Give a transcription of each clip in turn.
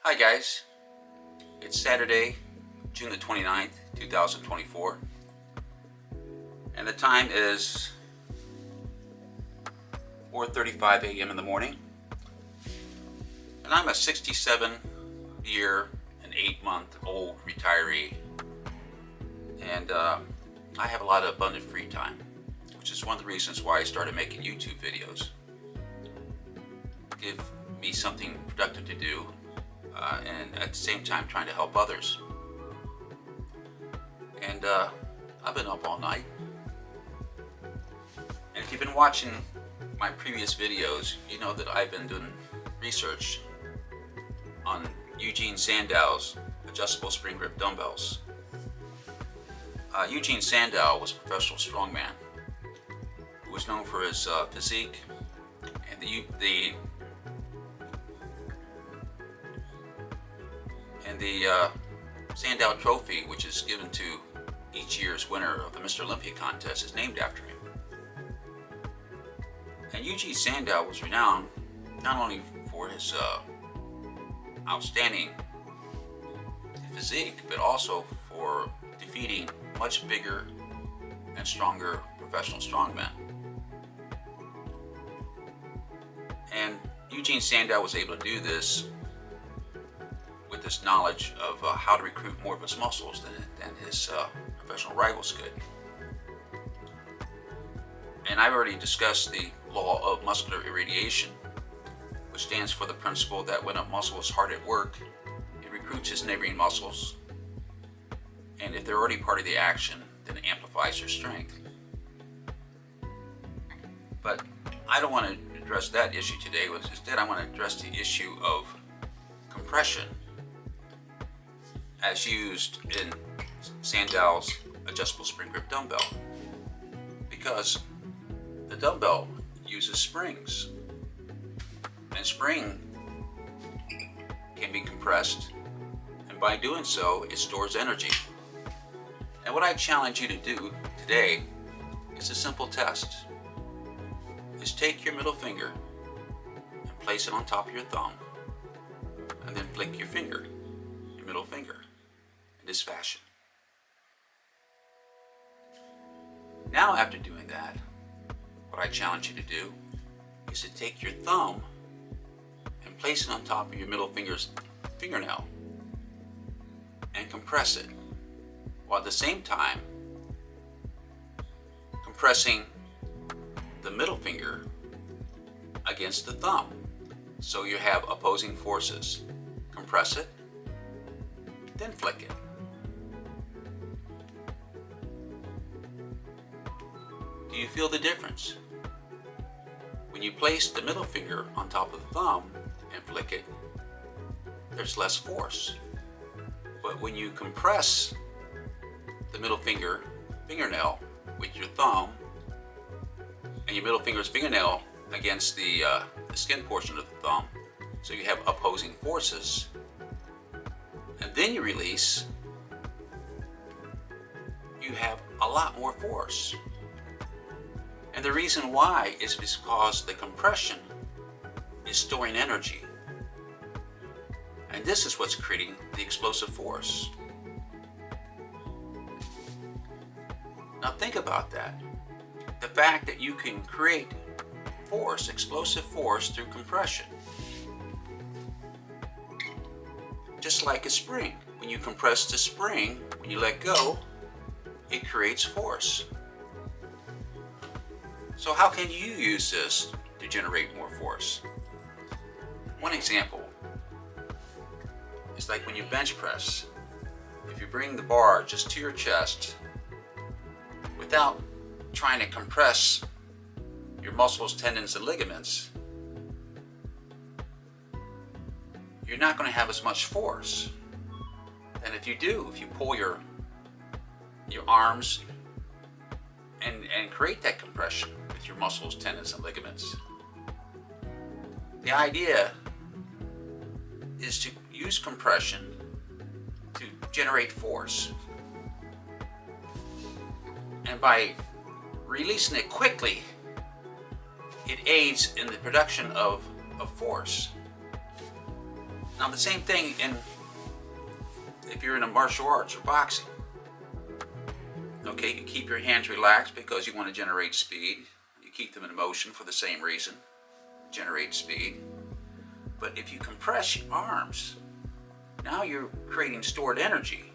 Hi guys, it's Saturday, June the 29th, 2024, and the time is 4:35 a.m. in the morning, and I'm a 67-year and 8-month-old retiree, and I have a lot of abundant free time, which is one of the reasons why I started making YouTube videos. Give me something productive to do, and at the same time trying to help others. And I've been up all night. And if you've been watching my previous videos, you know that I've been doing research on Eugene Sandow's adjustable spring grip dumbbells. Eugene Sandow was a professional strongman who was known for his physique, and the Sandow Trophy, which is given to each year's winner of the Mr. Olympia contest, is named after him. And Eugene Sandow was renowned not only for his outstanding physique, but also for defeating much bigger and stronger professional strongmen. And Eugene Sandow was able to do this with this knowledge of how to recruit more of his muscles than his professional rivals could. And I've already discussed the law of muscular irradiation, which stands for the principle that when a muscle is hard at work, it recruits its neighboring muscles, and if they're already part of the action, then it amplifies their strength. But I don't want to address that issue today. Instead, I want to address the issue of compression as used in Sandow's adjustable spring grip dumbbell, because the dumbbell uses springs, and spring can be compressed, and by doing so it stores energy. And what I challenge you to do today is a simple test. Is take your middle finger and place it on top of your thumb, and then flick your middle finger, in this fashion. Now, after doing that, what I challenge you to do is to take your thumb and place it on top of your middle finger's fingernail and compress it, while at the same time compressing the middle finger against the thumb, so you have opposing forces. Compress it, then flick it. Do you feel the difference? When you place the middle finger on top of the thumb and flick it, there's less force. But when you compress the middle fingernail with your thumb and your middle finger's fingernail against the skin portion of the thumb, so you have opposing forces, and then you release, you have a lot more force. And the reason why is because the compression is storing energy, and this is what's creating the explosive force. Now think about that. The fact that you can create force, explosive force, through compression. Just like a spring. When you compress the spring, when you let go, it creates force. So how can you use this to generate more force? One example is like when you bench press. If you bring the bar just to your chest without trying to compress your muscles, tendons, and ligaments, you're not going to have as much force. And if you pull your arms and create that compression with your muscles, tendons, and ligaments. The idea is to use compression to generate force. And by releasing it quickly, it aids in the production of force. Now the same thing if you're in a martial arts or boxing. Okay, you keep your hands relaxed because you want to generate speed. You keep them in motion for the same reason, generate speed. But if you compress your arms, now you're creating stored energy.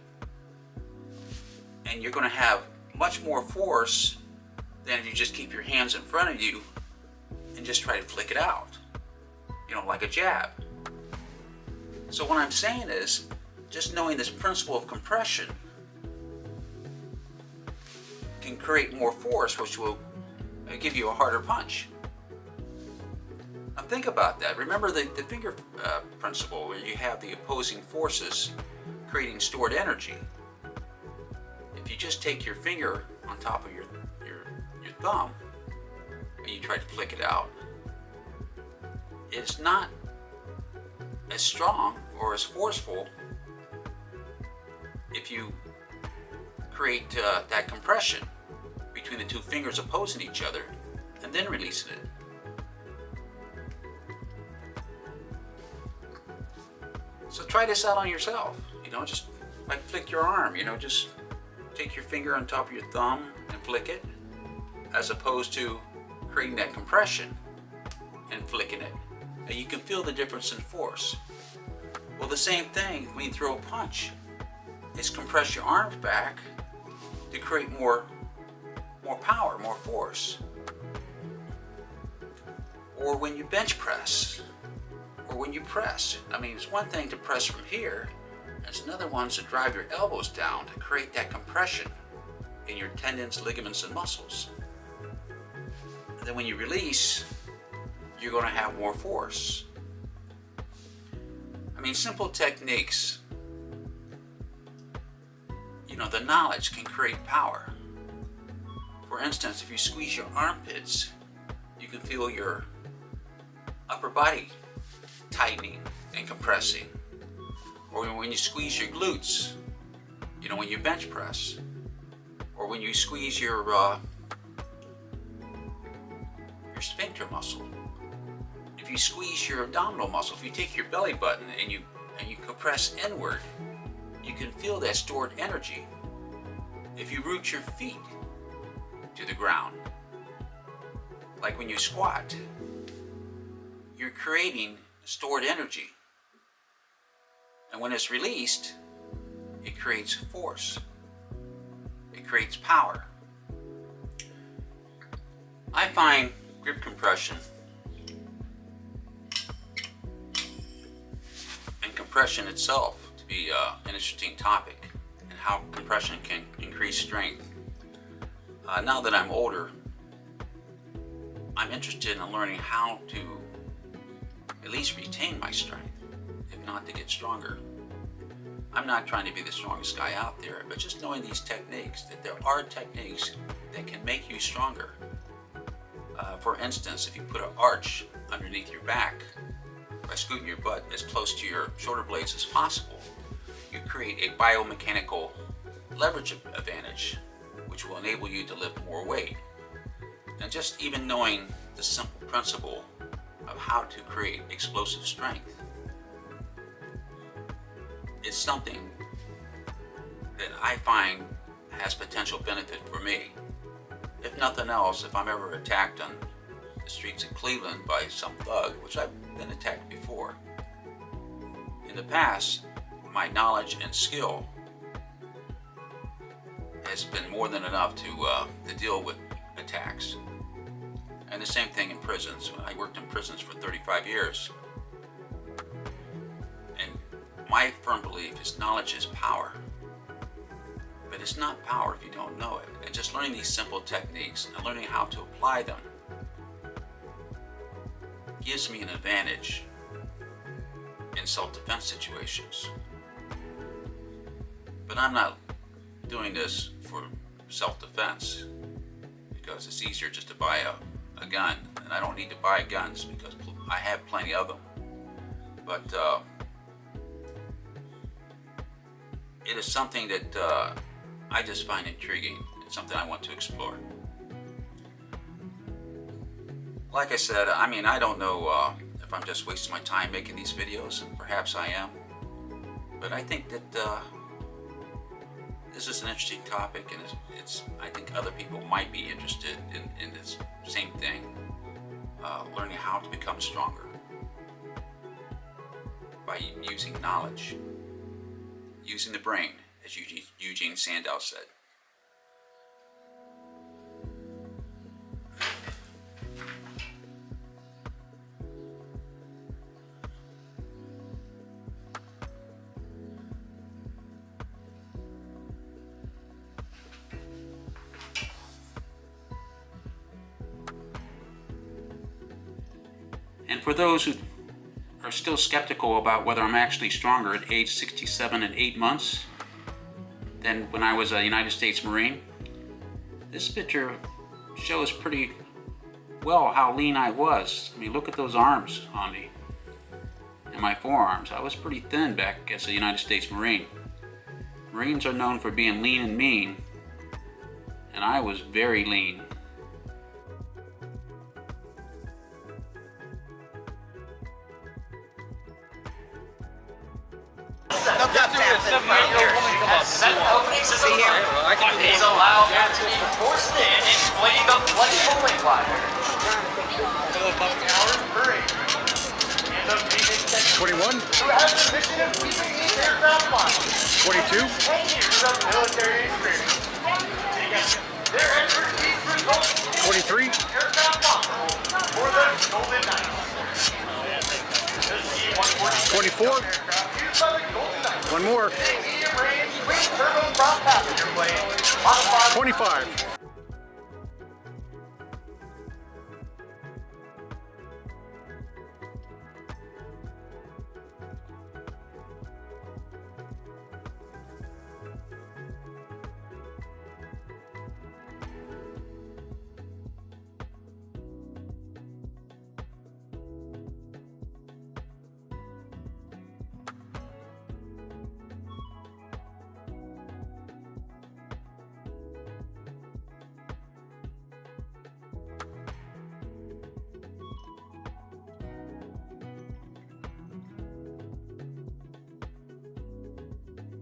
And you're going to have much more force than if you just keep your hands in front of you and just try to flick it out. Like a jab. So what I'm saying is, just knowing this principle of compression can create more force, which will give you a harder punch. Now think about that. Remember the finger principle, where you have the opposing forces creating stored energy. If you just take your finger on top of your thumb and you try to flick it out, it's not as strong or as forceful if you create that compression between the two fingers opposing each other and then releasing it. So try this out on yourself. Just like flick your arm. Just take your finger on top of your thumb and flick it, as opposed to creating that compression and flicking it. And you can feel the difference in force. Well, the same thing when you throw a punch is compress your arms back to create more power, more force. Or when you bench press, or when you press. It's one thing to press from here, it's another one to drive your elbows down to create that compression in your tendons, ligaments, and muscles. And then when you release, you're going to have more force. Simple techniques, the knowledge can create power. For instance, if you squeeze your armpits, you can feel your upper body tightening and compressing. Or when you squeeze your glutes, when you bench press. Or when you squeeze your sphincter muscle. If you squeeze your abdominal muscle, if you take your belly button and you compress inward, you can feel that stored energy. If you root your feet to the ground, like when you squat, you're creating stored energy. And when it's released, it creates force. It creates power. I find grip compression and compression itself to be an interesting topic, and how compression can increase strength. Now that I'm older, I'm interested in learning how to at least retain my strength, if not to get stronger. I'm not trying to be the strongest guy out there, but just knowing these techniques, that there are techniques that can make you stronger. For instance, if you put an arch underneath your back by scooting your butt as close to your shoulder blades as possible, you create a biomechanical leverage advantage, which will enable you to lift more weight. And just even knowing the simple principle of how to create explosive strength is something that I find has potential benefit for me. If nothing else, if I'm ever attacked on the streets of Cleveland by some thug, which I've been attacked before, in the past, my knowledge and skill has been more than enough to deal with attacks. And the same thing in prisons. I worked in prisons for 35 years. And my firm belief is knowledge is power. But it's not power if you don't know it. And just learning these simple techniques and learning how to apply them gives me an advantage in self-defense situations. But I'm not doing this for self-defense, because it's easier just to buy a gun, and I don't need to buy guns because I have plenty of them. But it is something that I just find intriguing. It's something I want to explore. Like I said, I don't know if if I'm just wasting my time making these videos. Perhaps I am. But I think that this is an interesting topic, and I think other people might be interested in this same thing, learning how to become stronger by using knowledge, using the brain, as Eugene Sandow said. And for those who are still skeptical about whether I'm actually stronger at age 67 and 8 months than when I was a United States Marine, this picture shows pretty well how lean I was. I mean, look at those arms on me and my forearms. I was pretty thin back as a United States Marine. Marines are known for being lean and mean, and I was very lean. See here? He's allowed to be forced in and playing a flexible weight ladder. 21? Who has the mission of keeping these aircraft flying? 22? 10 years of military experience. Their expertise results in 23? aircraft possible for the Golden Knights. The C-140 24? aircraft used by the Golden Knights. One more. Medium range twin turbo prop passenger plane modified 25.